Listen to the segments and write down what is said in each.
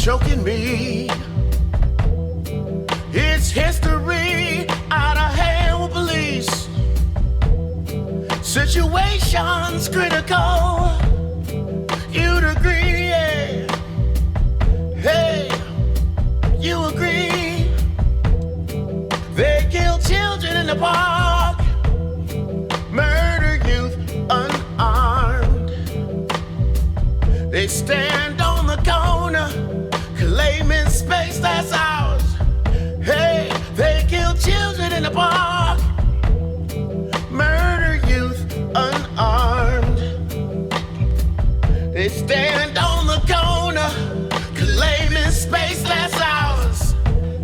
choking me. It's history out of hand with police. Situation's critical. You'd agree, yeah. Hey, you agree. They kill children in the park, murder youth unarmed. They stand on the corner, claiming space that's ours. Hey, they kill children in the park, murder youth unarmed. They stand on the corner, claiming space that's ours.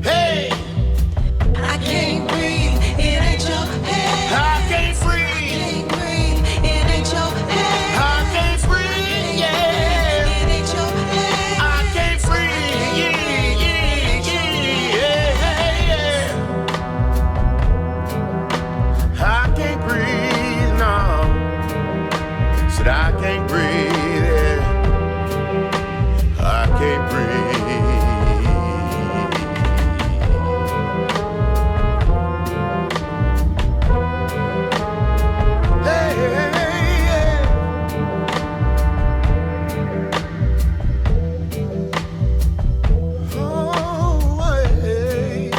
Hey, I can't breathe, it ain't your head. I can't breathe. I can't breathe, it ain't your head. I can't breathe, yeah. It ain't your head. I can't breathe, yeah, yeah. I can't breathe, no. Said I can't breathe, yeah. I can't breathe. Hey, yeah. Oh, hey.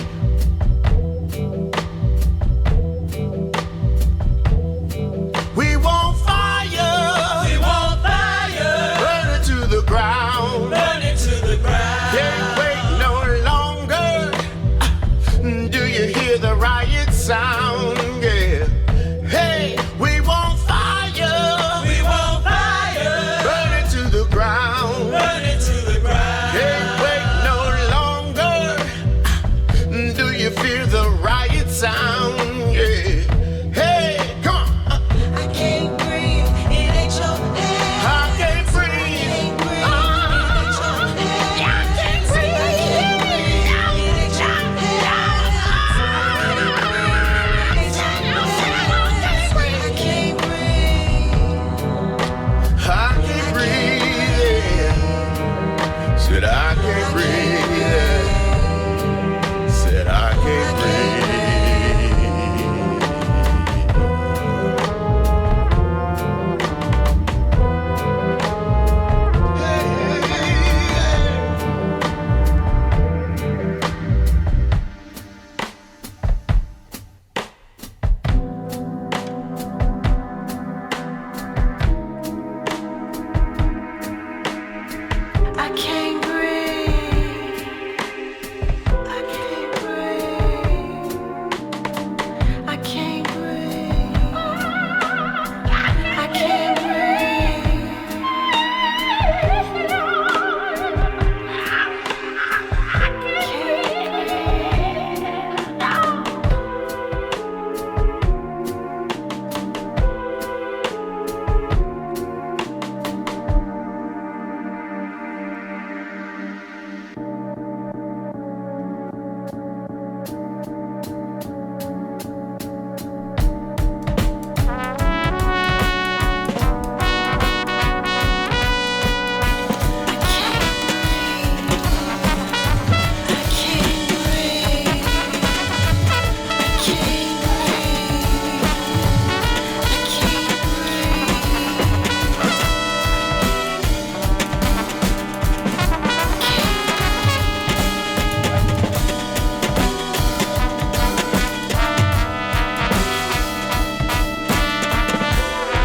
We want fire. We want fire. Burn it to the ground. Burn it to the ground. Can't wait no longer. Do you hear the riot sound? Yeah. Hey, we want fire. We want fire. Burn it to the ground. Burn it to the ground. Can't wait no longer. Do you fear the riot sound? Yeah. Hey, come on. I can't breathe, it ain't your head. I can't breathe. I can't breathe, Ah. it ain't your head. I can't breathe. It ain't your head. I can't breathe. I can't breathe. Yeah. Said I can't breathe. Yeah. Said I can't breathe. Hey, hey, hey. I can't breathe. I can't breathe. I can't breathe. I can't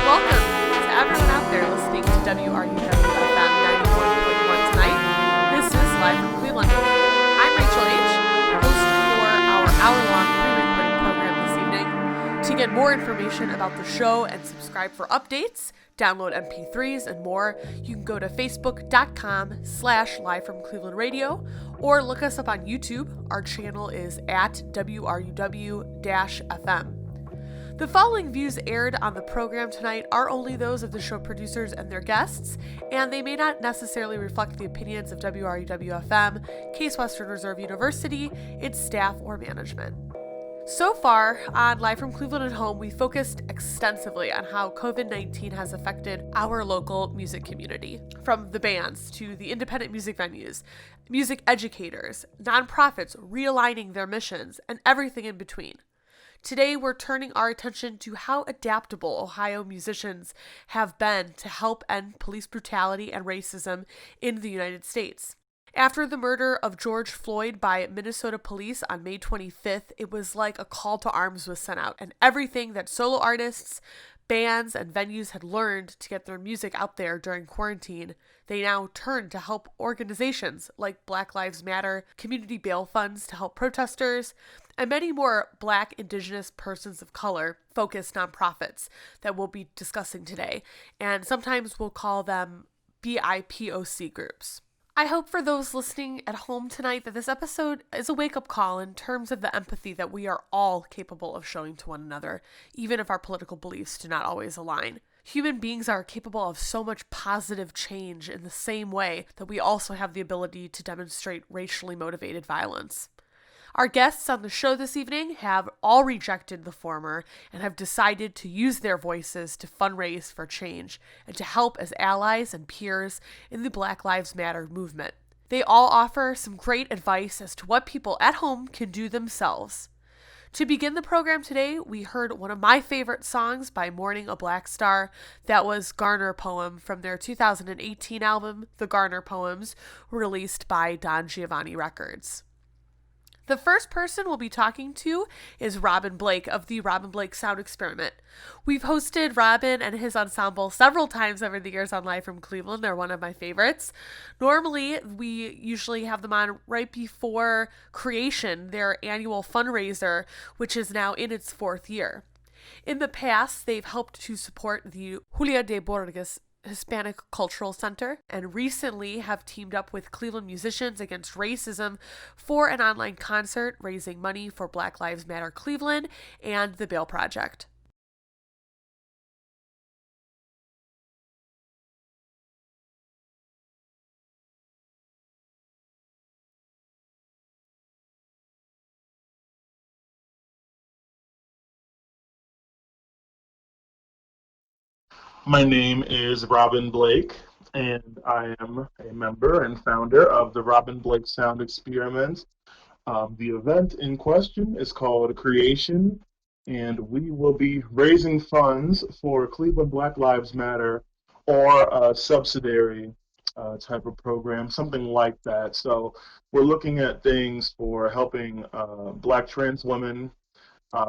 Welcome to everyone out there listening to WRUW-FM 91.1 tonight. This is Live from Cleveland. I'm Rachel H., host for our hour-long pre-recorded program this evening. To get more information about the show and subscribe for updates, download MP3s, and more, you can go to facebook.com/Live from Cleveland Radio or look us up on YouTube. Our channel is at WRUW-FM. The following views aired on the program tonight are only those of the show producers and their guests, and they may not necessarily reflect the opinions of WRUW-FM, Case Western Reserve University, its staff, or management. So far on Live from Cleveland at Home, we focused extensively on how COVID-19 has affected our local music community. From the bands to the independent music venues, music educators, nonprofits realigning their missions, and everything in between. Today, we're turning our attention to how adaptable Ohio musicians have been to help end police brutality and racism in the United States. After the murder of George Floyd by Minnesota police on May 25th, it was like a call to arms was sent out, and everything that solo artists, bands, and venues had learned to get their music out there during quarantine, they now turned to help organizations like Black Lives Matter, community bail funds to help protesters, and many more Black, Indigenous, persons of color focused nonprofits that we'll be discussing today, and sometimes we'll call them BIPOC groups. I hope for those listening at home tonight that this episode is a wake-up call in terms of the empathy that we are all capable of showing to one another, even if our political beliefs do not always align. Human beings are capable of so much positive change in the same way that we also have the ability to demonstrate racially motivated violence. Our guests on the show this evening have all rejected the former and have decided to use their voices to fundraise for change and to help as allies and peers in the Black Lives Matter movement. They all offer some great advice as to what people at home can do themselves. To begin the program today, we heard one of my favorite songs by Mourning a Black Star. That was Garner Poem from their 2018 album, The Garner Poems, released by Don Giovanni Records. The first person we'll be talking to is Robin Blake of the Robin Blake Sound Experimentt. We've hosted Robin and his ensemble several times over the years on Live from Cleveland. They're one of my favorites. Normally, we usually have them on right before Creation, their annual fundraiser, which is now in its 4th year. In the past, they've helped to support the Julia de Borges Hispanic Cultural Center, and recently have teamed up with Cleveland Musicians Against Racism for an online concert raising money for Black Lives Matter Cleveland and the Bail Project. My name is Robin Blake, and I am a member and founder of the Robin Blake Sound Experimentt. The event in question is called Creation, and we will be raising funds for Cleveland Black Lives Matter or a subsidiary type of program, something like that. So we're looking at things for helping Black trans women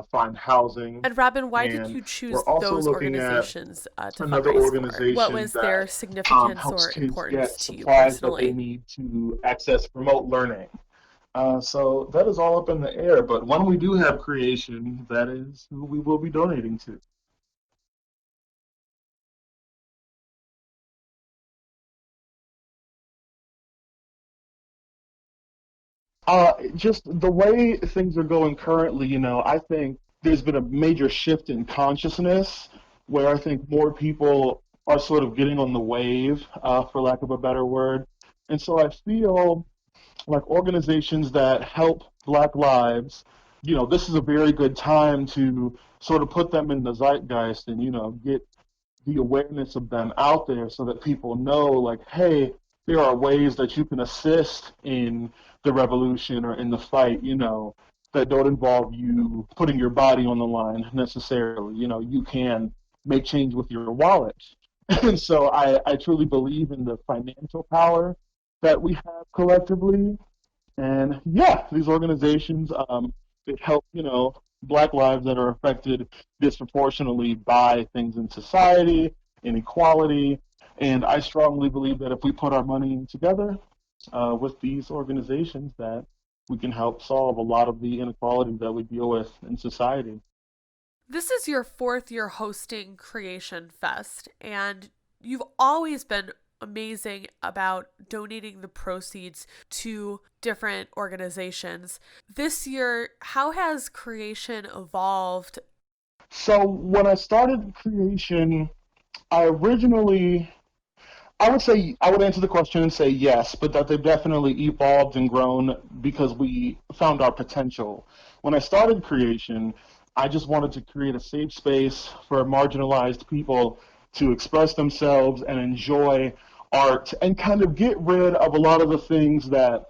find housing. And Robin, why did you choose those organizations to another fundraise organization for? What was their significance helps or kids importance get to you supplies that personally? they need to access remote learning. So that is all up in the air, but when we do have Creation, that is who we will be donating to. Just the way things are going currently, I think there's been a major shift in consciousness where I think more people are sort of getting on the wave, for lack of a better word. And so I feel like organizations that help Black lives, this is a very good time to sort of put them in the zeitgeist and, get the awareness of them out there so that people know, like, hey, there are ways that you can assist in the revolution or in the fight, that don't involve you putting your body on the line necessarily. You can make change with your wallet. And so I truly believe in the financial power that we have collectively. And yeah, these organizations, they help, Black lives that are affected disproportionately by things in society, inequality. And I strongly believe that if we put our money together with these organizations, that we can help solve a lot of the inequality that we deal with in society. This is your 4th year hosting Creation Fest, and you've always been amazing about donating the proceeds to different organizations. This year, how has Creation evolved? So when I started Creation, I would answer the question and say yes, but that they've definitely evolved and grown because we found our potential. when I started creation, I just wanted to create a safe space for marginalized people to express themselves and enjoy art and kind of get rid of a lot of the things that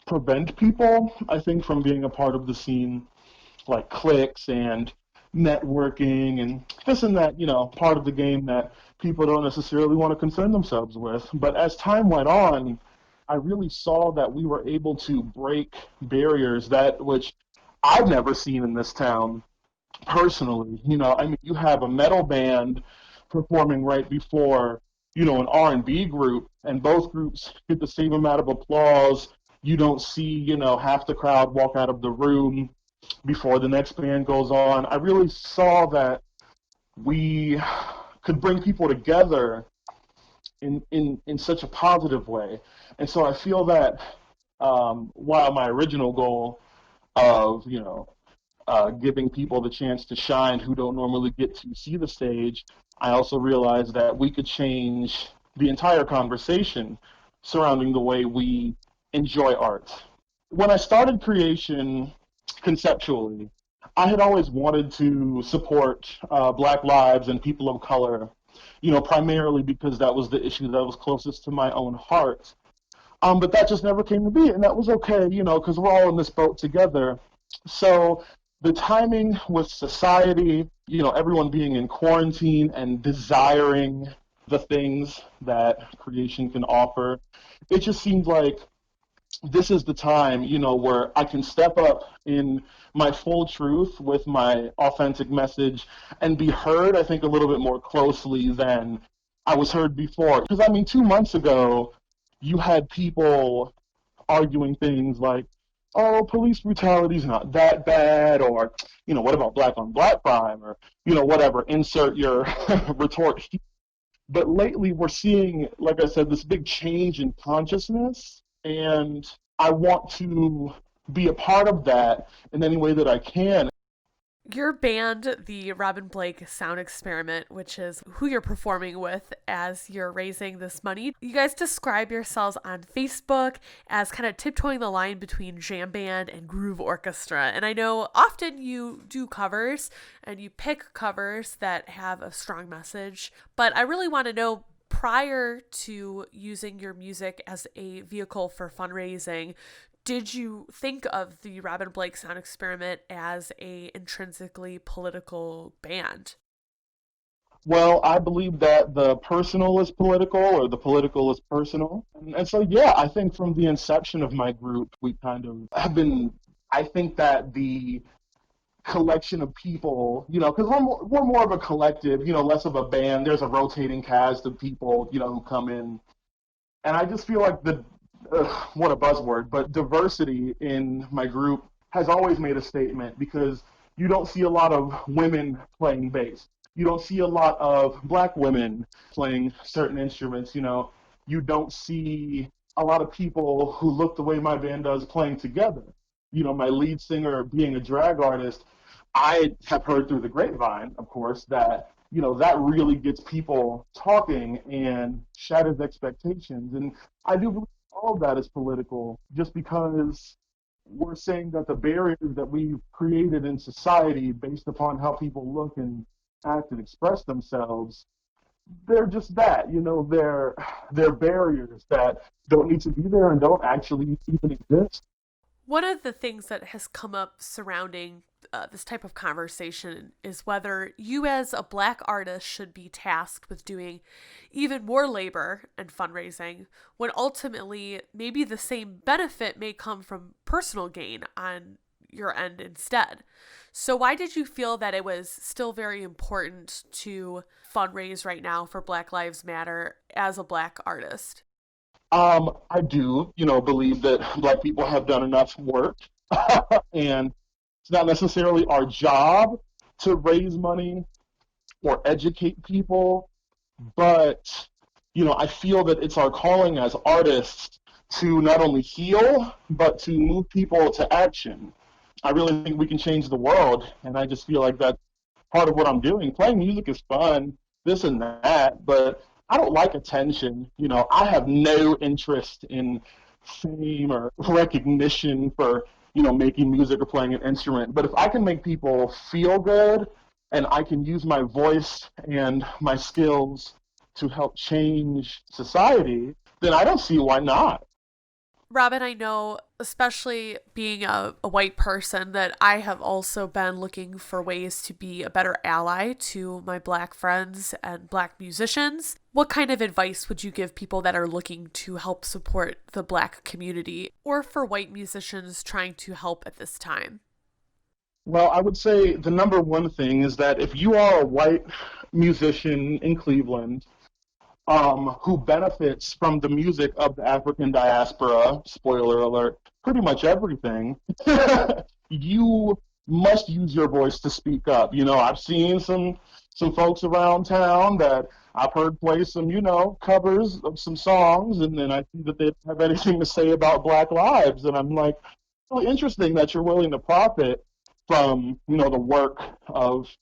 prevent people, I think, from being a part of the scene, like cliques and networking and this and that, part of the game that people don't necessarily want to concern themselves with. But as time went on, I really saw that we were able to break barriers that which I've never seen in this town personally. You have a metal band performing right before, an R&B group, and both groups get the same amount of applause. You don't see, half the crowd walk out of the room before the next band goes on. I really saw that we could bring people together in such a positive way. And so I feel that while my original goal of, giving people the chance to shine who don't normally get to see the stage, I also realized that we could change the entire conversation surrounding the way we enjoy art. When I started creation conceptually, I had always wanted to support Black lives and people of color, primarily because that was the issue that was closest to my own heart. But that just never came to be, and that was okay, because we're all in this boat together. So the timing with society, everyone being in quarantine and desiring the things that creation can offer, it just seemed like this is the time, where I can step up in my full truth with my authentic message and be heard, I think, a little bit more closely than I was heard before. Because, 2 months ago, you had people arguing things like, oh, police brutality is not that bad, or, what about black on black crime, or, whatever, insert your retort. But lately we're seeing, like I said, this big change in consciousness, and I want to be a part of that in any way that I can. Your band, the Robin Blake Sound Experimentt, which is who you're performing with as you're raising this money, you guys describe yourselves on Facebook as kind of tiptoeing the line between jam band and groove orchestra. And I know often you do covers and you pick covers that have a strong message, but I really want to know, prior to using your music as a vehicle for fundraising, did you think of the Robin Blake Sound Experimentt as a intrinsically political band? Well, I believe that the personal is political, or the political is personal. And so, yeah, I think from the inception of my group, we kind of have been, I think that the collection of people, because we're more of a collective, less of a band. There's a rotating cast of people, who come in. And I just feel like what a buzzword, but diversity in my group has always made a statement, because you don't see a lot of women playing bass. You don't see a lot of black women playing certain instruments. You don't see a lot of people who look the way my band does playing together. My lead singer being a drag artist, I have heard through the grapevine, of course, that that really gets people talking and shatters expectations. And I do believe all of that is political, just because we're saying that the barriers that we've created in society based upon how people look and act and express themselves, they're just that, they're barriers that don't need to be there and don't actually even exist. One of the things that has come up surrounding this type of conversation is whether you as a Black artist should be tasked with doing even more labor and fundraising, when ultimately maybe the same benefit may come from personal gain on your end instead. So why did you feel that it was still very important to fundraise right now for Black Lives Matter as a Black artist? I do, believe that Black people have done enough work, and it's not necessarily our job to raise money or educate people, but, I feel that it's our calling as artists to not only heal, but to move people to action. I really think we can change the world, and I just feel like that's part of what I'm doing. Playing music is fun, this and that, but I don't like attention. I have no interest in fame or recognition for making music or playing an instrument. But if I can make people feel good and I can use my voice and my skills to help change society, then I don't see why not. Robin, I know, especially being a white person, that I have also been looking for ways to be a better ally to my Black friends and Black musicians. What kind of advice would you give people that are looking to help support the Black community, or for white musicians trying to help at this time? Well, I would say the number one thing is that if you are a white musician in Cleveland, who benefits from the music of the African diaspora, spoiler alert, pretty much everything, you must use your voice to speak up. I've seen some folks around town that I've heard play some, covers of some songs, and then I see that they don't have anything to say about Black lives, and I'm like, really interesting that you're willing to profit from, the work of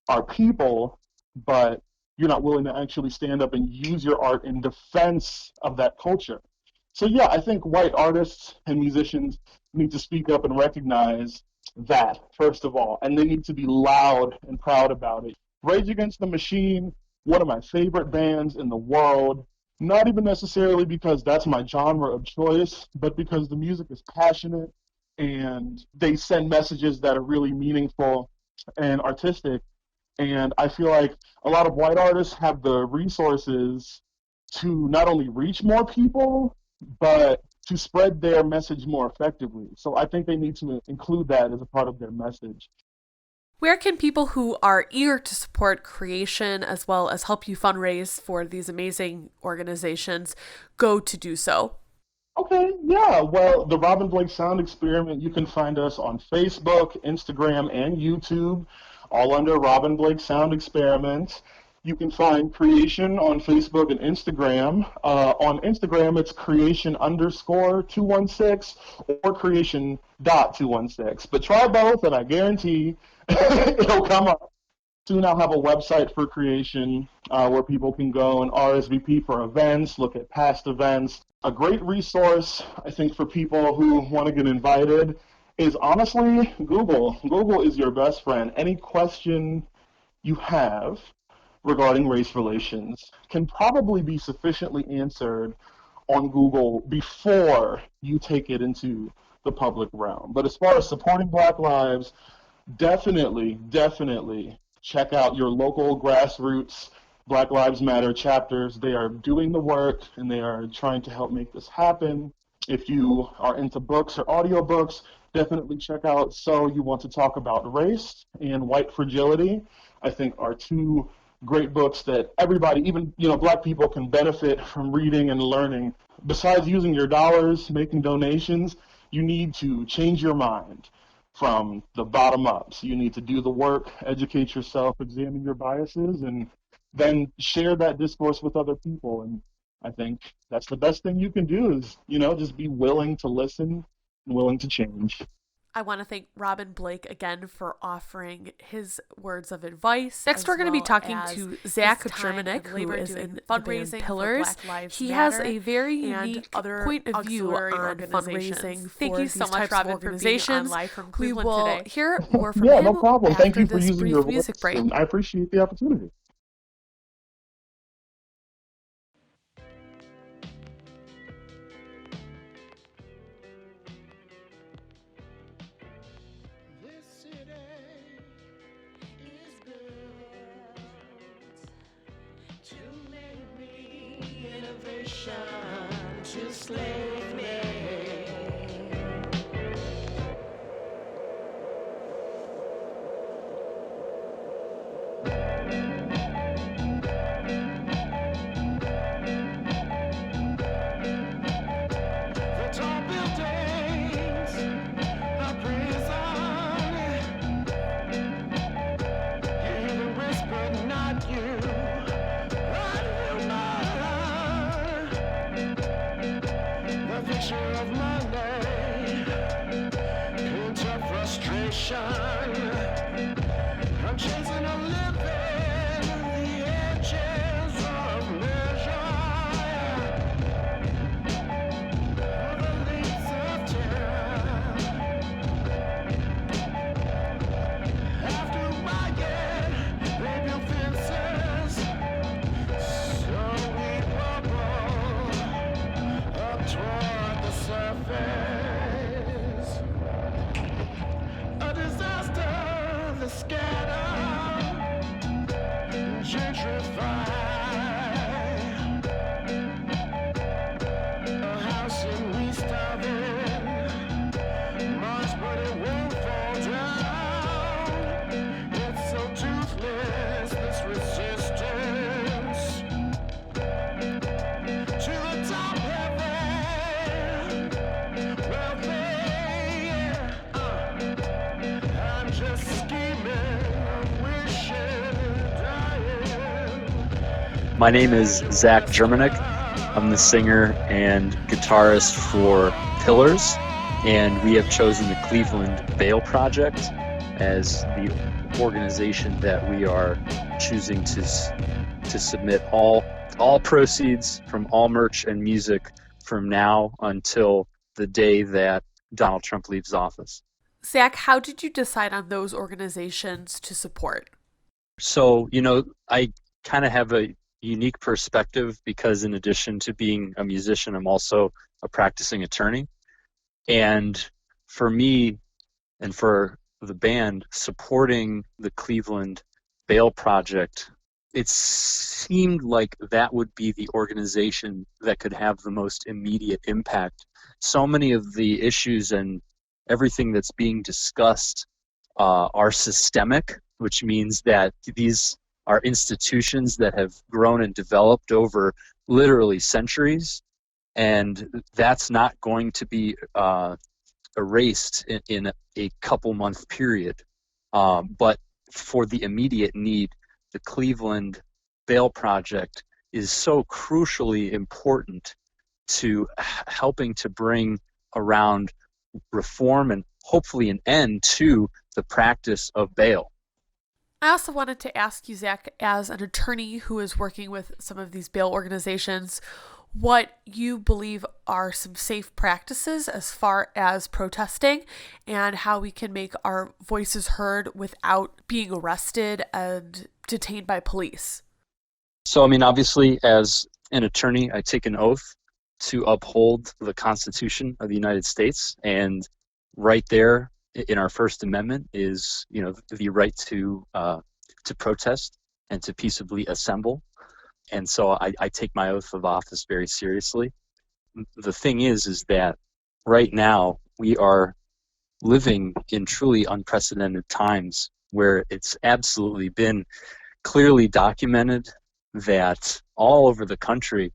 our people, but you're not willing to actually stand up and use your art in defense of that culture. So yeah, I think white artists and musicians need to speak up and recognize that, first of all, and they need to be loud and proud about it. Rage Against the Machine, one of my favorite bands in the world, not even necessarily because that's my genre of choice, but because the music is passionate and they send messages that are really meaningful and artistic. And I feel like a lot of white artists have the resources to not only reach more people, but to spread their message more effectively. So I think they need to include that as a part of their message. Where can people who are eager to support creation as well as help you fundraise for these amazing organizations go to do so? Okay, yeah. Well, the Robin Blake Sound Experimentt, you can find us on Facebook, Instagram, and YouTube, all under Robin Blake Sound Experimentt. You can find Creation on Facebook and Instagram. On Instagram, it's creation_216 or creation.216. But try both, and I guarantee it'll come up. Soon I'll have a website for Creation where people can go and RSVP for events, look at past events. A great resource, I think, for people who want to get invited is honestly Google. Google is your best friend. Any question you have regarding race relations can probably be sufficiently answered on Google before you take it into the public realm. But as far as supporting Black lives, definitely check out your local grassroots Black Lives Matter chapters. They are doing the work and they are trying to help make this happen. If you are into books or audiobooks, definitely check out So You Want to Talk About Race and White Fragility. I think are two great books that everybody, even Black people, can benefit from reading and learning. Besides using your dollars, making donations, you need to change your mind from the bottom up. So you need to do the work, educate yourself, examine your biases, and then share that discourse with other people. And I think that's the best thing you can do is, just be willing to listen and willing to change. I want to thank Robin Blake again for offering his words of advice. Next, we're going to be talking to Zach Germaniuk, who is in fundraising Pillärs. He has a very unique point of view on fundraising. Thank you so much, Robin, for being on Live from Cleveland today. We will hear more from him. Yeah, no problem. Thank you for this using brief your music voice, break. and I appreciate the opportunity. This city is built to make me innovation to slave me. The tall buildings are prison. You hear the whisper, not you. But you know the picture of Monday paints a frustration. I'm chasing a living the edges of measure. The leaves of time My name is Zach Germaniuk. I'm the singer and guitarist for Pillärs, and we have chosen the Cleveland Bail Project as the organization that we are choosing to submit all proceeds from all merch and music from now until the day that Donald Trump leaves office. Zach, how did you decide on those organizations to support? So, I kind of have a unique perspective because in addition to being a musician, I'm also a practicing attorney. And for me and for the band, supporting the Cleveland Bail Project, it seemed like that would be the organization that could have the most immediate impact. So many of the issues and everything that's being discussed are systemic, which means that these are institutions that have grown and developed over literally centuries, and that's not going to be erased in a couple month period. But for the immediate need, the Cleveland Bail Project is so crucially important to helping to bring around reform and hopefully an end to the practice of bail. I also wanted to ask you, Zach, as an attorney who is working with some of these bail organizations, what you believe are some safe practices as far as protesting and how we can make our voices heard without being arrested and detained by police. So, obviously, as an attorney, I take an oath to uphold the Constitution of the United States, and right there in our First Amendment is, the right to protest and to peaceably assemble. And so I take my oath of office very seriously. The thing is that right now we are living in truly unprecedented times where it's absolutely been clearly documented that all over the country,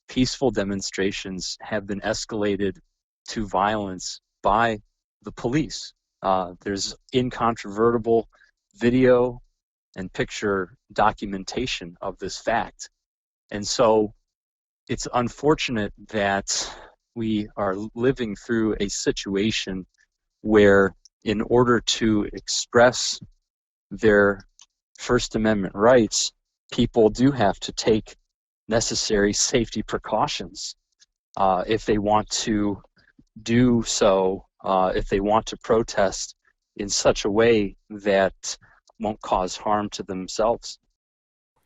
peaceful demonstrations have been escalated to violence by the police. There's incontrovertible video and picture documentation of this fact. And so it's unfortunate that we are living through a situation where in order to express their First Amendment rights, people do have to take necessary safety precautions if they want to do so, if they want to protest in such a way that won't cause harm to themselves.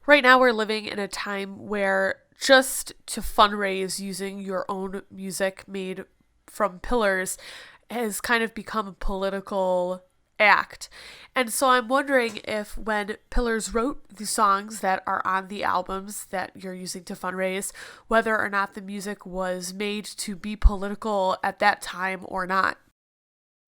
Right now we're living in a time where just to fundraise using your own music made from Pillärs has kind of become a political act. And so I'm wondering if when Pillärs wrote the songs that are on the albums that you're using to fundraise, whether or not the music was made to be political at that time or not.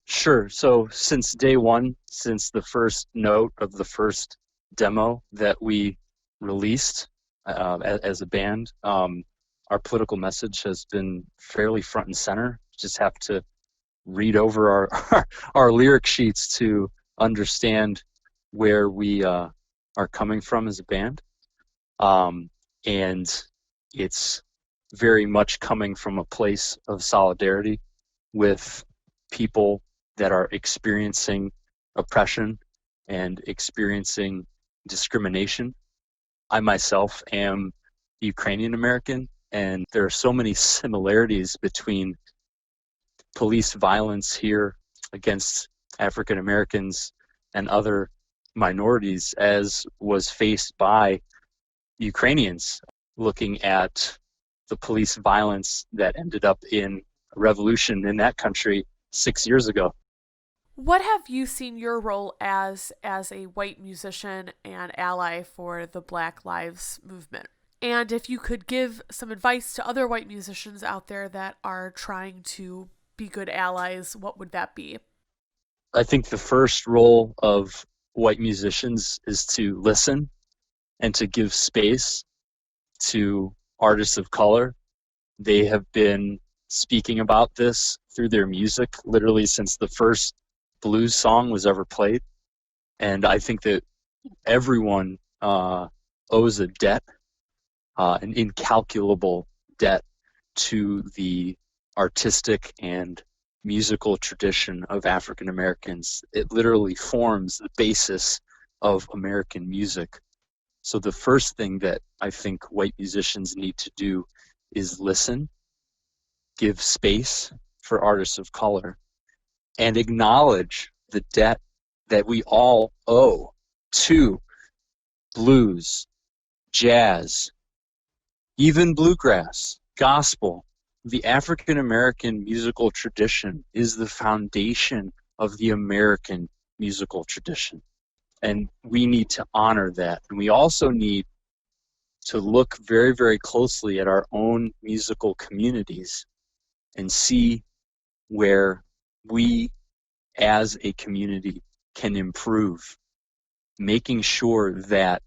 Sure. So since day one, since the first note of the first demo that we released as a band, our political message has been fairly front and center. Just have to read over our lyric sheets to understand where we are coming from as a band. And it's very much coming from a place of solidarity with people that are experiencing oppression and experiencing discrimination. I myself am Ukrainian American, and there are so many similarities between police violence here against African Americans and other minorities as was faced by Ukrainians, looking at the police violence that ended up in a revolution in that country 6 years ago. What have you seen your role as a white musician and ally for the Black Lives Movement? And if you could give some advice to other white musicians out there that are trying to be good allies, what would that be? I think the first role of white musicians is to listen and to give space to artists of color. They have been speaking about this through their music literally since the first blues song was ever played. And I think that everyone owes a debt an incalculable debt to the artistic and musical tradition of African Americans. It literally forms the basis of American music. So the first thing that I think white musicians need to do is listen, give space for artists of color, and acknowledge the debt that we all owe to blues, jazz, even bluegrass, gospel. The African American musical tradition is the foundation of the American musical tradition. And we need to honor that. And we also need to look very, very closely at our own musical communities and see where we as a community can improve, making sure that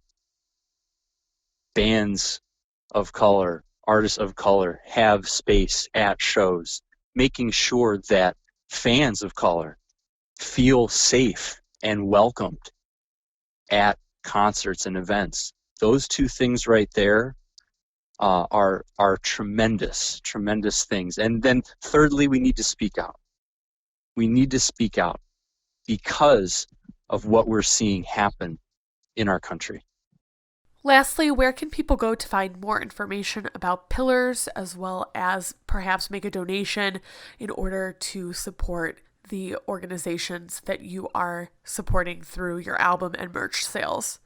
bands of color, artists of color have space at shows, making sure that fans of color feel safe and welcomed at concerts and events. Those two things right there are tremendous, tremendous things. And then thirdly, we need to speak out. We need to speak out because of what we're seeing happen in our country. Lastly, where can people go to find more information about Pillärs, as well as perhaps make a donation in order to support the organizations that you are supporting through your album and merch sales?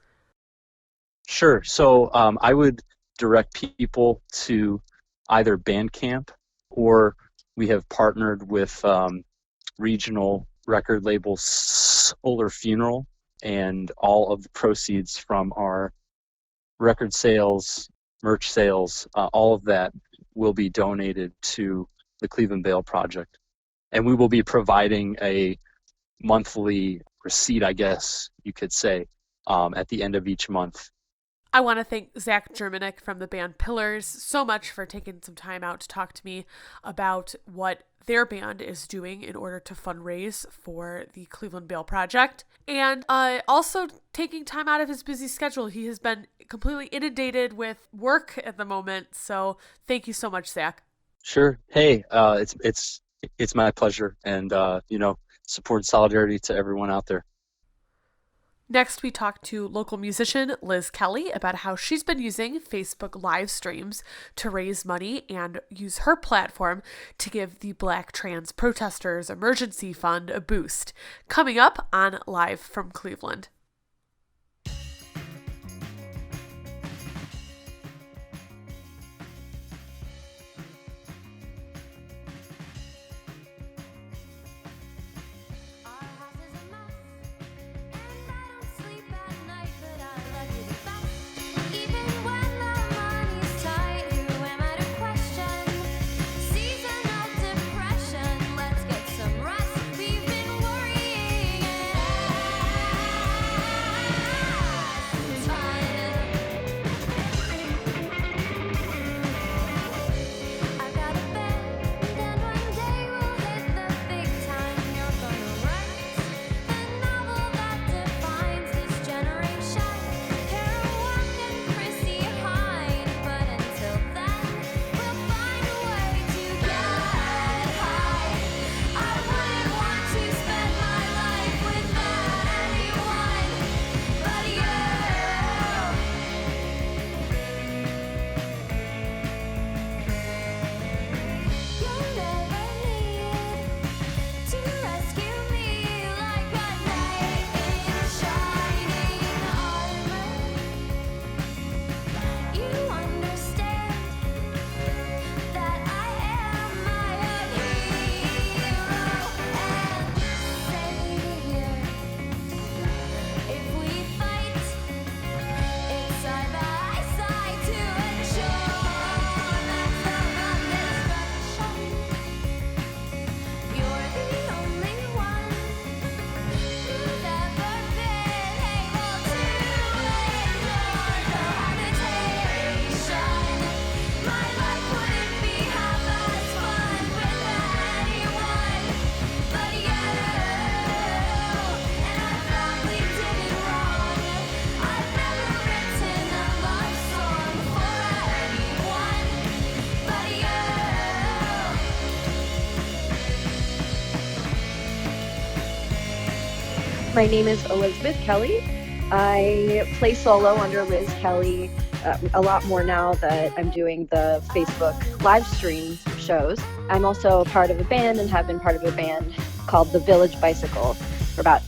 Sure. So I would direct people to either Bandcamp, or we have partnered with regional record label Solar Funeral, and all of the proceeds from our record sales, merch sales, all of that will be donated to the Cleveland Vale Project. And we will be providing a monthly receipt, I guess you could say, at the end of each month. I want to thank Zach Germaniuk from the band Pillärs so much for taking some time out to talk to me about what their band is doing in order to fundraise for the Cleveland Vale Project, and also taking time out of his busy schedule. He has been completely inundated with work at the moment, so thank you so much, Zach. Sure. Hey, it's my pleasure, and support and solidarity to everyone out there. Next, we talked to local musician Liz Kelly about how she's been using Facebook live streams to raise money and use her platform to give the Black Trans Protesters Emergency Fund a boost. Coming up on Live from Cleveland. My name is Elizabeth Kelly. I play solo under Liz Kelly a lot more now that I'm doing the Facebook live stream shows. I'm also part of a band and have been part of a band called the Village Bicycle for about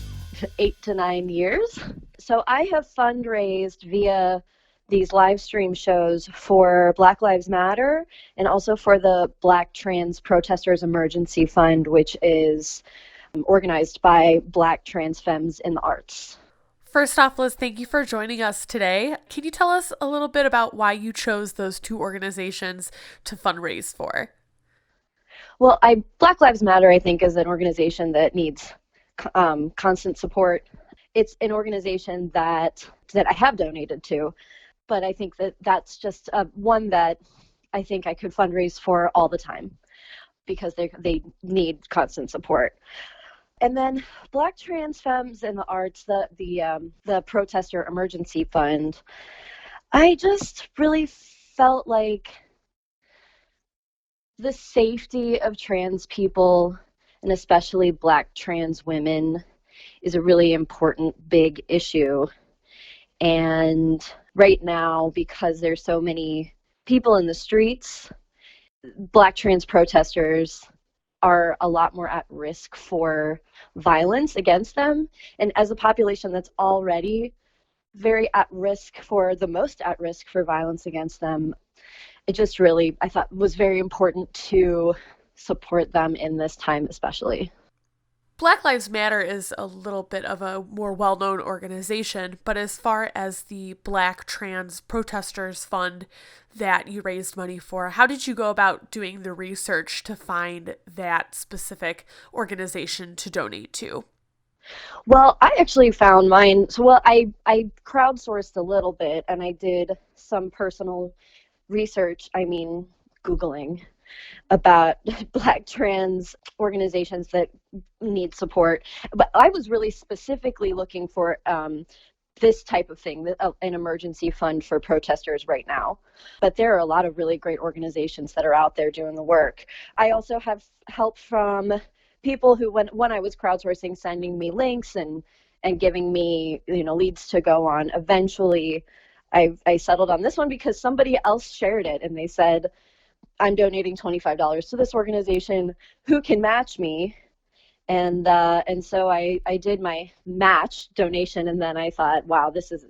8 to 9 years. So I have fundraised via these live stream shows for Black Lives Matter and also for the Black Trans Protesters Emergency Fund, which is organized by Black trans femmes in the arts. First off, Liz, thank you for joining us today. Can you tell us a little bit about why you chose those two organizations to fundraise for? Well, Black Lives Matter, I think, is an organization that needs constant support. It's an organization that I have donated to, but I think that's just one that I think I could fundraise for all the time because they need constant support. And then Black Trans Femmes in the Arts, the Protester Emergency Fund, I just really felt like the safety of trans people, and especially Black trans women, is a really important, big issue. And right now, because there's so many people in the streets, Black trans protesters are a lot more at risk for violence against them. And as a population that's already very at risk the most at risk for violence against them, it just really, I thought, was very important to support them in this time especially. Black Lives Matter is a little bit of a more well-known organization, but as far as the Black Trans Protesters Fund that you raised money for, how did you go about doing the research to find that specific organization to donate to? Well, I actually found mine. So, I crowdsourced a little bit, and I did some personal research, Googling about Black trans organizations that need support. But I was really specifically looking for this type of thing, an emergency fund for protesters right now. But there are a lot of really great organizations that are out there doing the work. I also have help from people who, when I was crowdsourcing, sending me links and giving me leads to go on. Eventually, I settled on this one because somebody else shared it, and they said, I'm donating $25 to this organization. Who can match me? And so I did my match donation, and then I thought, wow, this is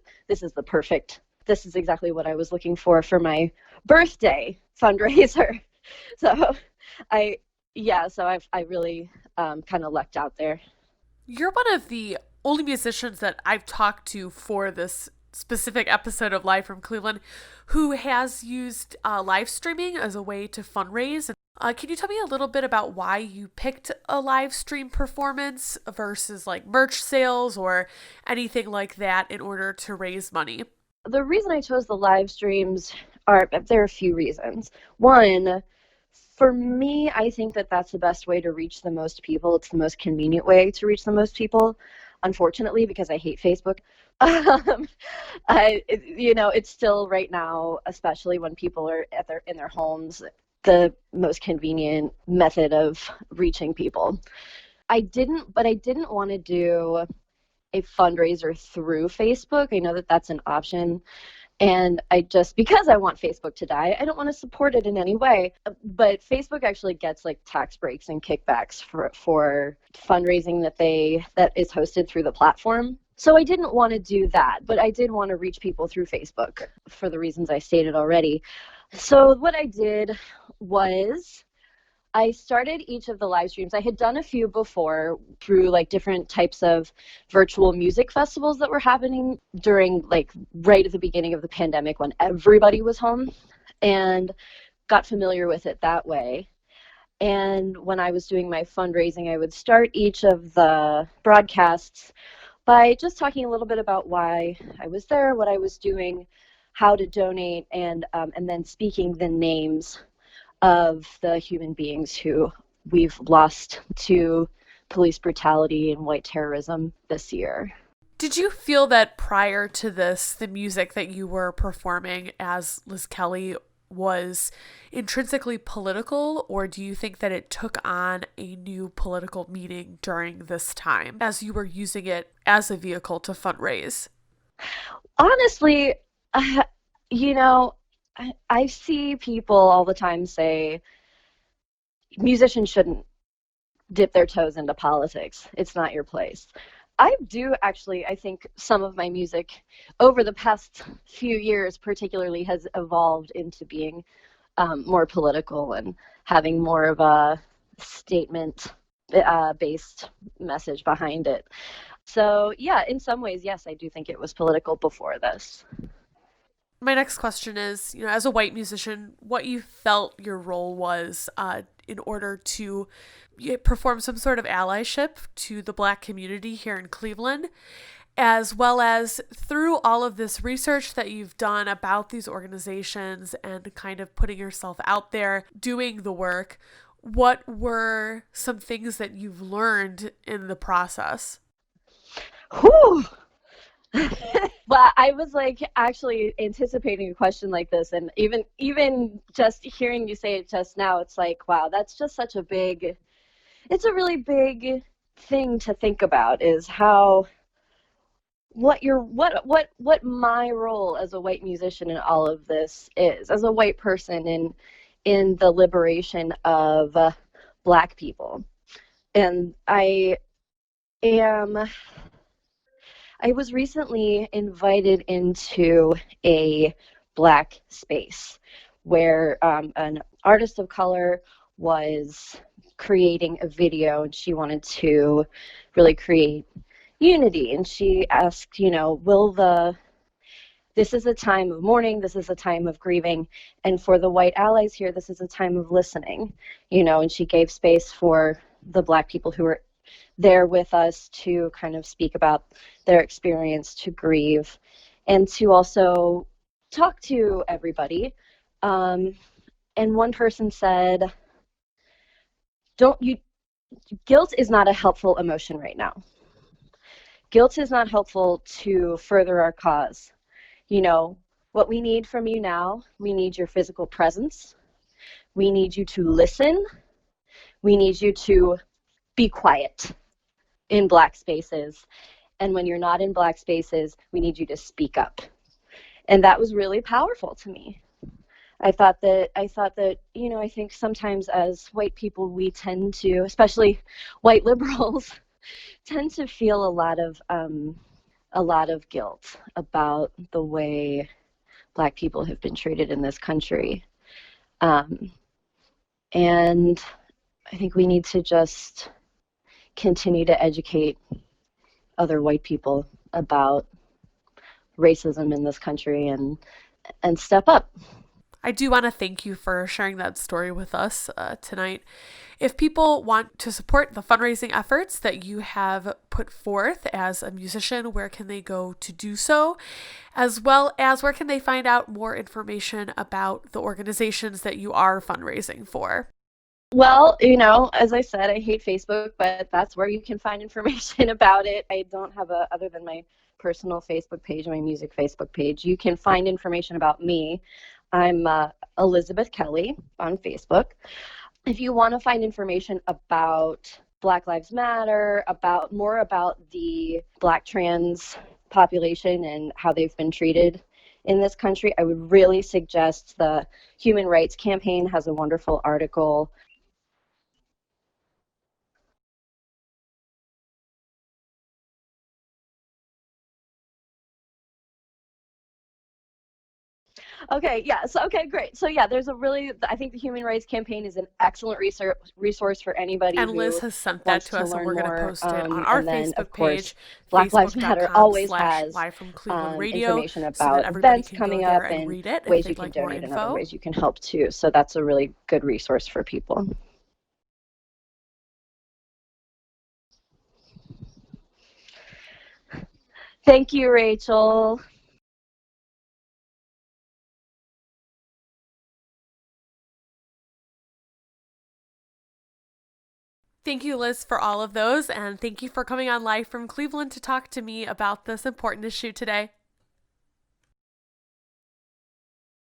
exactly what I was looking for my birthday fundraiser. So I really kind of lucked out there. You're one of the only musicians that I've talked to for this specific episode of Live from Cleveland who has used live streaming as a way to fundraise. Can you tell me a little bit about why you picked a live stream performance versus like merch sales or anything like that in order to raise money? The reason I chose the live streams there are a few reasons. One, for me, I think that's the best way to reach the most people. It's the most convenient way to reach the most people, unfortunately, because I hate Facebook. It's still right now, especially when people are in their homes, the most convenient method of reaching people. I didn't want to do a fundraiser through Facebook. I know that that's an option. And because I want Facebook to die, I don't want to support it in any way. But Facebook actually gets like tax breaks and kickbacks for fundraising that is hosted through the platform. So I didn't want to do that, but I did want to reach people through Facebook for the reasons I stated already. So what I did was I started each of the live streams. I had done a few before through like different types of virtual music festivals that were happening during like right at the beginning of the pandemic when everybody was home, and got familiar with it that way. And when I was doing my fundraising, I would start each of the broadcasts by just talking a little bit about why I was there, what I was doing, how to donate, and then speaking the names of the human beings who we've lost to police brutality and white terrorism this year. Did you feel that prior to this, the music that you were performing as Liz Kelly was intrinsically political, or do you think that it took on a new political meaning during this time as you were using it as a vehicle to fundraise? Honestly, you know, I see people all the time say musicians shouldn't dip their toes into politics. It's not your place. I do actually, I think some of my music over the past few years particularly has evolved into being more political and having more of a statement based message behind it. So yeah, in some ways, yes, I do think it was political before this. My next question is, as a white musician, what you felt your role was in order to perform some sort of allyship to the Black community here in Cleveland, as well as through all of this research that you've done about these organizations and kind of putting yourself out there, doing the work. What were some things that you've learned in the process? Whew. Well, I was actually anticipating a question like this, and even just hearing you say it just now, it's like, wow, that's just such it's a really big thing to think about, is how what my role as a white musician in all of this is, as a white person in the liberation of Black people. And I was recently invited into a Black space where an artist of color was creating a video, and she wanted to really create unity. And she asked, this is a time of mourning, this is a time of grieving, and for the white allies here, this is a time of listening, and she gave space for the Black people who were there with us to kind of speak about their experience, to grieve, and to also talk to everybody. And one person said, guilt is not a helpful emotion right now. Guilt is not helpful to further our cause. What we need from you now, we need your physical presence. We need you to listen. We need you to be quiet in Black spaces. And when you're not in Black spaces, we need you to speak up. And that was really powerful to me. I thought that, I think sometimes as white people, we tend to, especially white liberals, tend to feel a lot of guilt about the way Black people have been treated in this country. And I think we need to just continue to educate other white people about racism in this country and step up. I do want to thank you for sharing that story with us tonight. If people want to support the fundraising efforts that you have put forth as a musician, where can they go to do so? As well as where can they find out more information about the organizations that you are fundraising for? Well, as I said, I hate Facebook, but that's where you can find information about it. I don't have other than my personal Facebook page, my music Facebook page. You can find information about me. I'm Elizabeth Kelly on Facebook. If you want to find information about Black Lives Matter, more about the Black trans population and how they've been treated in this country, I would really suggest the Human Rights Campaign has a wonderful article. Okay, yeah, so, okay, great. So, yeah, I think the Human Rights Campaign is an excellent resource for anybody. And Liz has sent that to us, and we're going to post it on our Facebook page. Black Lives Matter always has Live from Cleveland Radio, information about events coming up and ways you can donate and other ways you can help too. So that's a really good resource for people. Thank you, Rachel. Thank you, Liz, for all of those, and thank you for coming on Live from Cleveland to talk to me about this important issue today.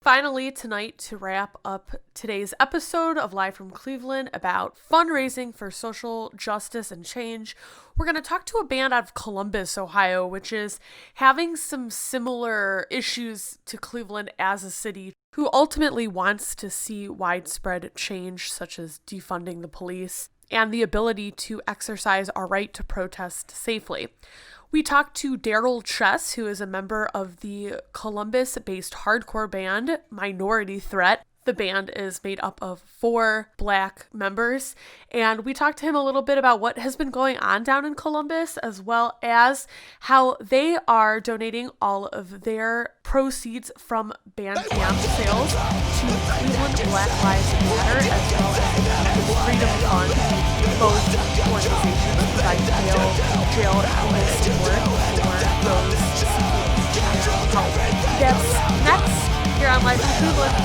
finally, tonight, to wrap up today's episode of Live from Cleveland about fundraising for social justice and change, we're going to talk to a band out of Columbus, Ohio, which is having some similar issues to Cleveland as a city, who ultimately wants to see widespread change, such as defunding the police and the ability to exercise our right to protest safely. We talked to Darrell, who is a member of the Columbus-based hardcore band Minority Threat. The band is made up of 4 Black members, and we talked to him a little bit about what has been going on down in Columbus, as well as how they are donating all of their proceeds from Bandcamp sales to Cleveland Black Lives Matter, as well as the Freedom Fund. Both organizations provide jail outlet support for those seeking help. That's next here on Live from Cleveland.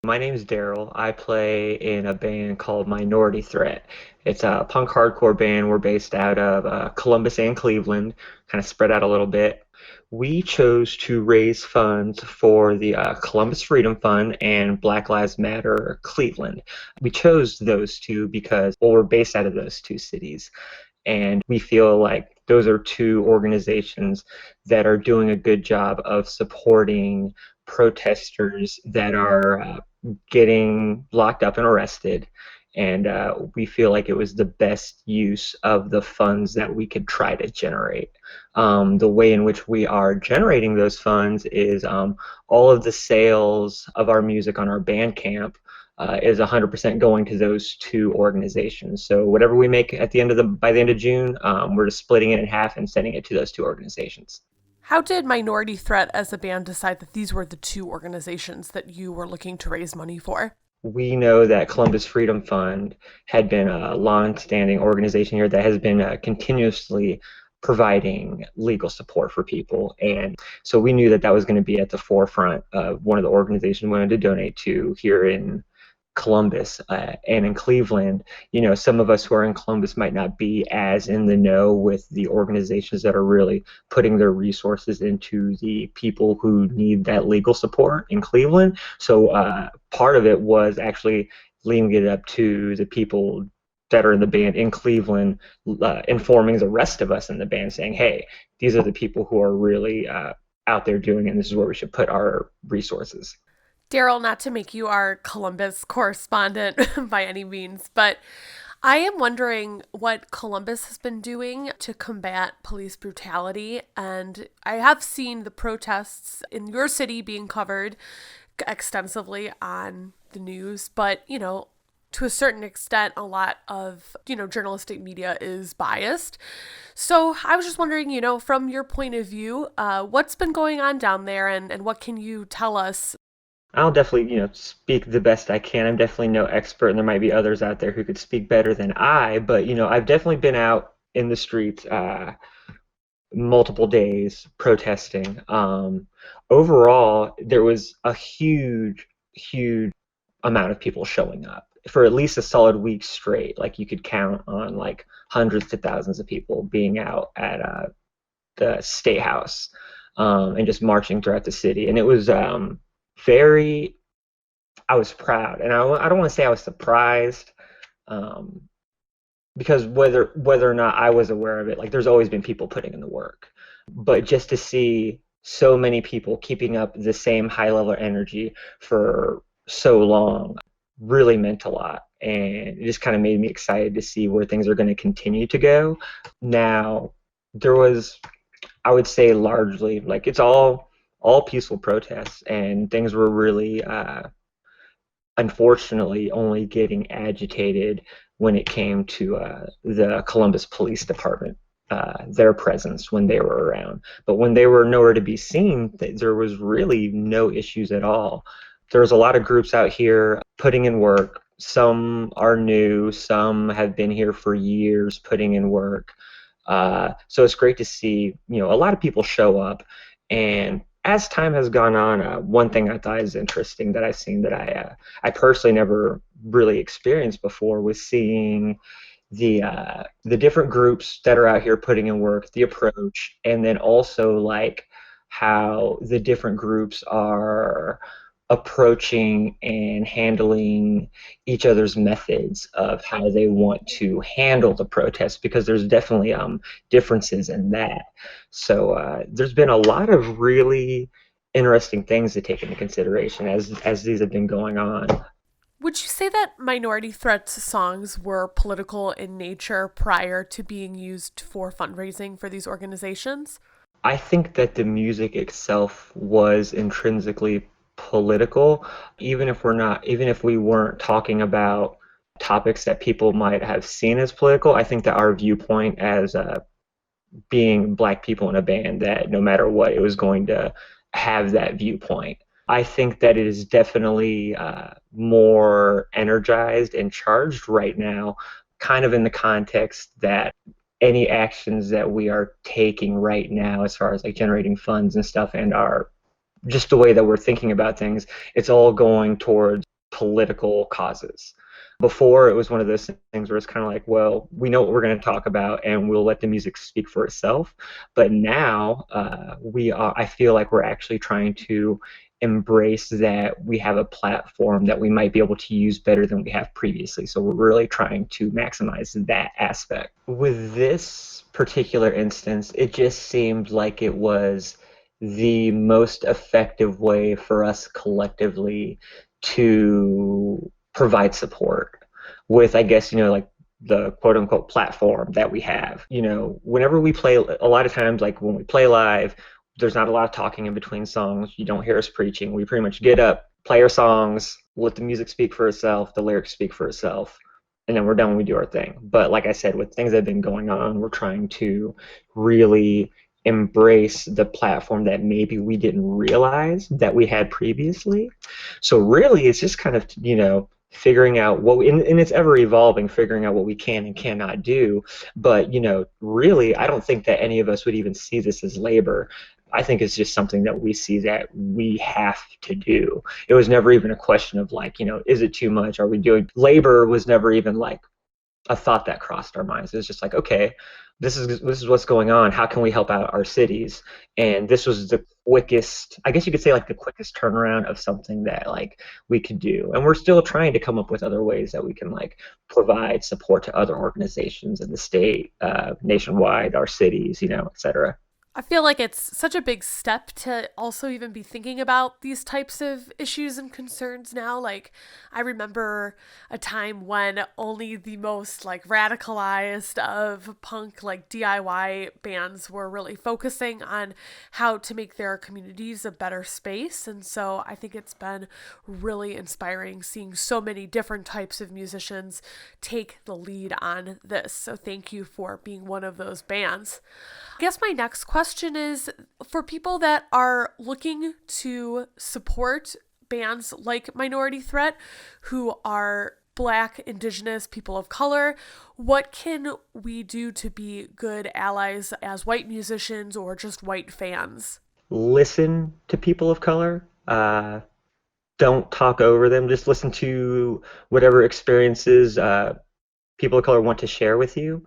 My name is Darrell. I play in a band called Minority Threat. It's a punk hardcore band. We're based out of Columbus and Cleveland, kind of spread out a little bit. We chose to raise funds for the Columbus Freedom Fund and Black Lives Matter Cleveland. We chose those two because, well, we're based out of those two cities. And we feel like those are two organizations that are doing a good job of supporting protesters that are getting locked up and arrested. And we feel like it was the best use of the funds that we could try to generate. The way in which we are generating those funds is all of the sales of our music on our Bandcamp is 100% going to those two organizations. So whatever we make at the end of by the end of June, we're just splitting it in half and sending it to those two organizations. How did Minority Threat as a band decide that these were the two organizations that you were looking to raise money for? We know that Columbus Freedom Fund had been a long-standing organization here that has been continuously providing legal support for people, and so we knew that that was going to be at the forefront of one of the organizations we wanted to donate to here in Columbus and in Cleveland. You know, some of us who are in Columbus might not be as in the know with the organizations that are really putting their resources into the people who need that legal support in Cleveland. So part of it was actually leaving it up to the people that are in the band in Cleveland, informing the rest of us in the band, saying, hey, these are the people who are really out there doing it, and this is where we should put our resources. Darrell, not to make you our Columbus correspondent by any means, but I am wondering what Columbus has been doing to combat police brutality. And I have seen the protests in your city being covered extensively on the news, but, you know, to a certain extent, a lot of, journalistic media is biased. So I was just wondering, from your point of view, what's been going on down there, and what can you tell us? I'll definitely, speak the best I can. I'm definitely no expert, and there might be others out there who could speak better than I. But, I've definitely been out in the streets multiple days protesting. Overall, there was a huge amount of people showing up for at least a solid week straight. Like you could count on like hundreds to thousands of people being out at the State House and just marching throughout the city. And it was very, I was proud. And I don't want to say I was surprised because whether or not I was aware of it, like there's always been people putting in the work. But just to see so many people keeping up the same high level energy for so long really meant a lot. And it just kind of made me excited to see where things are going to continue to go. Now, there was, I would say largely, like it's all peaceful protests, and things were really, unfortunately, only getting agitated when it came to the Columbus Police Department, their presence when they were around. But when they were nowhere to be seen, there was really no issues at all. There's a lot of groups out here putting in work. Some are new, some have been here for years putting in work. So it's great to see, a lot of people show up. And as time has gone on, one thing I thought is interesting that I've seen that I personally never really experienced before was seeing the different groups that are out here putting in work, the approach, and then also like how the different groups are approaching and handling each other's methods of how they want to handle the protest, because there's definitely differences in that. So there's been a lot of really interesting things to take into consideration as these have been going on. Would you say that Minority Threat's songs were political in nature prior to being used for fundraising for these organizations? I think that the music itself was intrinsically political, even if we weren't talking about topics that people might have seen as political. I think that our viewpoint as being Black people in a band, that no matter what, it was going to have that viewpoint. I think that it is definitely more energized and charged right now, kind of in the context that any actions that we are taking right now as far as like generating funds and stuff, and our just the way that we're thinking about things, it's all going towards political causes. Before, it was one of those things where it's kind of like, well, we know what we're going to talk about and we'll let the music speak for itself. But now I feel like we're actually trying to embrace that we have a platform that we might be able to use better than we have previously. So we're really trying to maximize that aspect. With this particular instance, it just seemed like it was the most effective way for us collectively to provide support with, I guess, like the quote unquote platform that we have. Whenever we play, a lot of times, like when we play live, there's not a lot of talking in between songs. You don't hear us preaching. We pretty much get up, play our songs, let the music speak for itself, the lyrics speak for itself, and then we're done when we do our thing. But like I said, with things that have been going on, we're trying to really embrace the platform that maybe we didn't realize that we had previously. So really, it's just kind of, figuring out what and it's ever evolving, figuring out what we can and cannot do. But, really, I don't think that any of us would even see this as labor. I think it's just something that we see that we have to do. It was never even a question of like, is it too much? Are we doing labor? Was never even like a thought that crossed our minds. It was just like, okay, this is what's going on. How can we help out our cities? And this was the quickest, I guess you could say, like the quickest turnaround of something that like we could do. And we're still trying to come up with other ways that we can like provide support to other organizations in the state, nationwide, our cities, et cetera. I feel like it's such a big step to also even be thinking about these types of issues and concerns now. Like, I remember a time when only the most like radicalized of punk like DIY bands were really focusing on how to make their communities a better space. And so I think it's been really inspiring seeing so many different types of musicians take the lead on this. So thank you for being one of those bands. I guess my next question is for people that are looking to support bands like Minority Threat who are Black, Indigenous, people of color. What can we do to be good allies as white musicians or just white fans? Listen to people of color. Don't talk over them. Just listen to whatever experiences people of color want to share with you.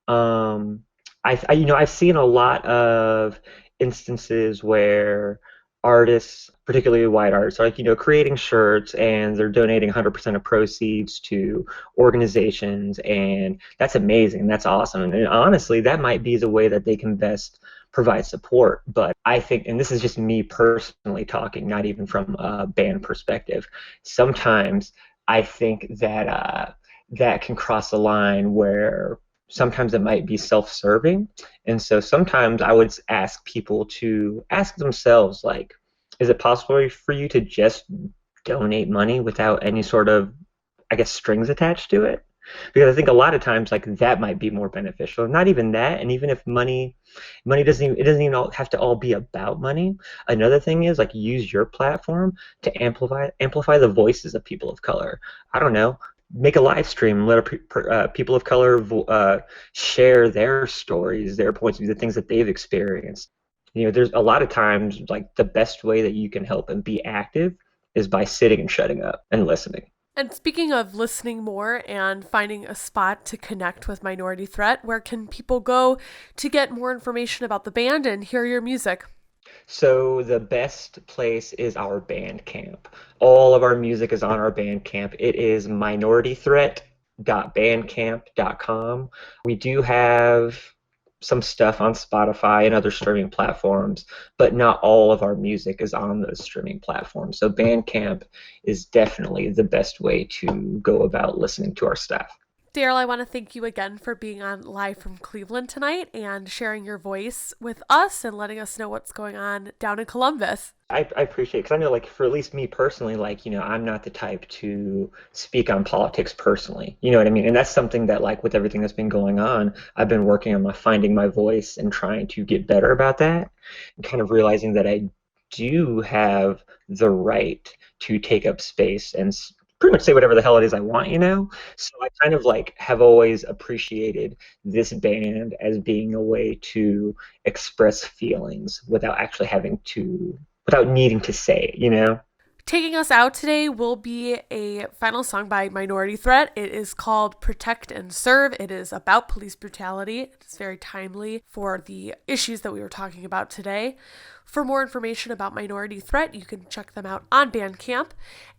I've seen a lot of instances where artists, particularly white artists, are creating shirts and they're donating 100% of proceeds to organizations, and that's amazing. That's awesome. And honestly, that might be the way that they can best provide support. But I think, and this is just me personally talking, not even from a band perspective, sometimes I think that that can cross a line where sometimes it might be self-serving. And so sometimes I would ask people to ask themselves, like, is it possible for you to just donate money without any sort of, I guess, strings attached to it? Because I think a lot of times, like, that might be more beneficial. Not even that, and even if money doesn't even have to all be about money. Another thing is, like, use your platform to amplify the voices of people of color. I don't know. Make a live stream, let people of color share their stories, their points of view, the things that they've experienced. There's a lot of times, like, the best way that you can help and be active is by sitting and shutting up and listening. And speaking of listening more and finding a spot to connect with Minority Threat, where can people go to get more information about the band and hear your music? So the best place is our Bandcamp. All of our music is on our Bandcamp. It is minoritythreat.bandcamp.com. We do have some stuff on Spotify and other streaming platforms, but not all of our music is on those streaming platforms. So Bandcamp is definitely the best way to go about listening to our stuff. Darrell, I want to thank you again for being on Live from Cleveland tonight and sharing your voice with us and letting us know what's going on down in Columbus. I appreciate it, because I know, like, for at least me personally, like, I'm not the type to speak on politics personally. You know what I mean? And that's something that, like, with everything that's been going on, I've been working on finding my voice and trying to get better about that, and kind of realizing that I do have the right to take up space and pretty much say whatever the hell it is I want, So I kind of, like, have always appreciated this band as being a way to express feelings without needing to say it, Taking us out today will be a final song by Minority Threat. It is called Protect and Serve. It is about police brutality. It's very timely for the issues that we were talking about today. For more information about Minority Threat, you can check them out on Bandcamp.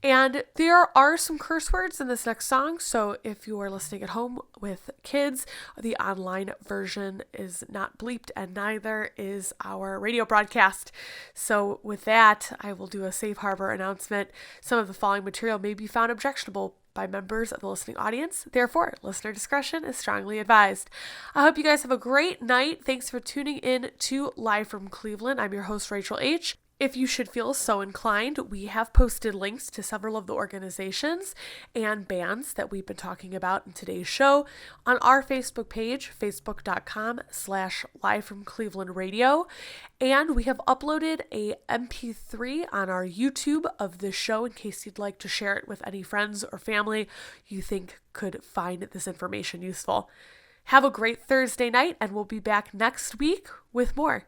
And there are some curse words in this next song, so if you are listening at home with kids, the online version is not bleeped, and neither is our radio broadcast. So with that, I will do a safe harbor announcement. Some of the following material may be found objectionable by members of the listening audience. Therefore, listener discretion is strongly advised. I hope you guys have a great night. Thanks for tuning in to Live from Cleveland. I'm your host, Rachel H. If you should feel so inclined, we have posted links to several of the organizations and bands that we've been talking about in today's show on our Facebook page, facebook.com/livefromclevelandradio. And we have uploaded a MP3 on our YouTube of this show in case you'd like to share it with any friends or family you think could find this information useful. Have a great Thursday night, and we'll be back next week with more.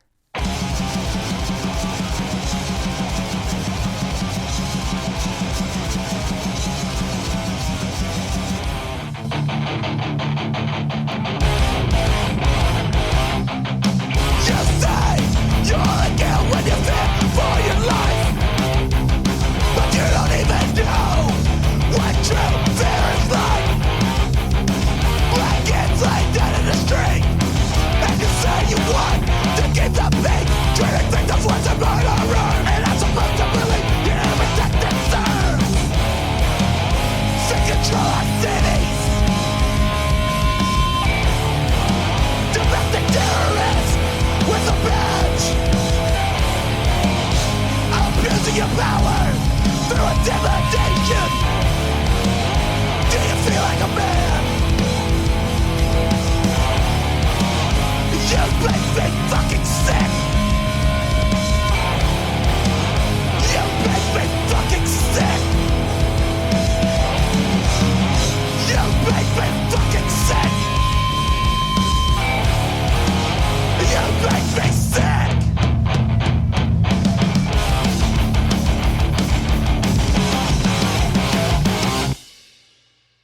Your power through intimidation.